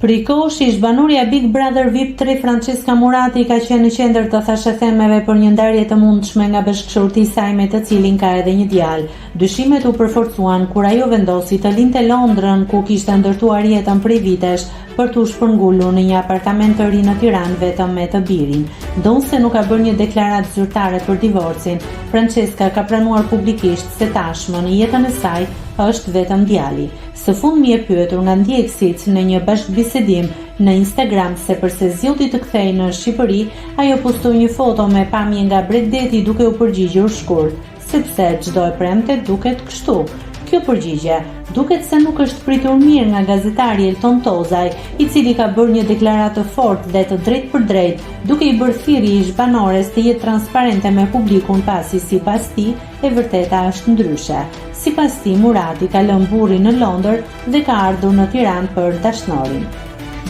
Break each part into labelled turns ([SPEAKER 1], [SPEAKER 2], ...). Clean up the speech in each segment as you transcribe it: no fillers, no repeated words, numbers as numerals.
[SPEAKER 1] Prikoshi, zbanuria Big Brother VIP 3 Francesca Murati ka qenë në qendër të thashëthemeve për një ndarje të mundshme nga bashkëshorti i saj me të cilin ka edhe një djalë. Dyshimet u përforcuan kur ajo vendosi të linte Londrën, ku kishte ndërtuar jetën prej vitesh, për t'u shpërngulur në një apartament të ri në Tiranë vetëm me të birin. Donse nuk ka bërë një deklaratë zyrtare për divorcin, Francesca ka pranuar publikisht se tashmë në jetën e saj është vetëm djali. Së fundmi e pyetur nga ndjekësit në një bashkëbisedim në Instagram se përse zgjodhi të kthehej në Shqipëri, ajo postoi një foto me pamje nga Bregdeti duke u përgjigjur shkurt, sepse çdo e premte duket kështu. Kjo përgjigje duket se nuk është pritur mirë nga gazetari Elton Tozaj, i cili ka bërë një deklaratë të fortë dhe të drejtë për drejtë, duke i bërë thirrje ish banores të jetë transparente me publikun pasi sipas tij e vërteta është ndryshe. Sipas tij, Murati ka lënë burrin në Londër dhe ka ardhur në Tiranë për dashnorin.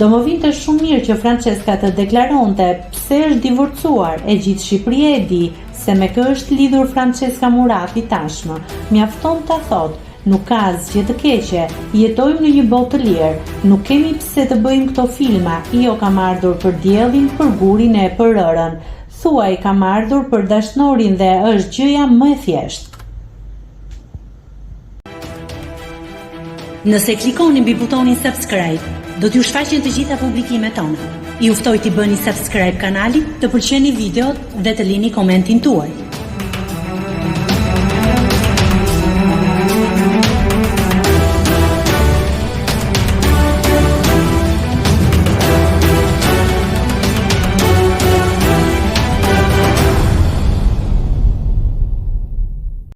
[SPEAKER 1] Do më vinte shumë mirë që Francesca të deklaronte pse është divorcuar, e gjithë Shqipëria e di se me kë është lidhur Francesca Murati tashmë. Mjafton ta thotë, nuk ka asgjë të keqe, jetojmë në një botë të lirë, nuk kemi pse të bëjmë këto filma, jo kam ardhur për diellin, për gurin e për rërën. Thuaj kam ardhur për dashnorin dhe është gjëja më e thjeshtë.
[SPEAKER 2] Nëse klikoni mbi butonin subscribe, do t'ju shfaqen të gjitha publikimet tona. Ju ftoj t'i bëni subscribe kanalit, të pëlqeni videot dhe të lini komentin tuaj.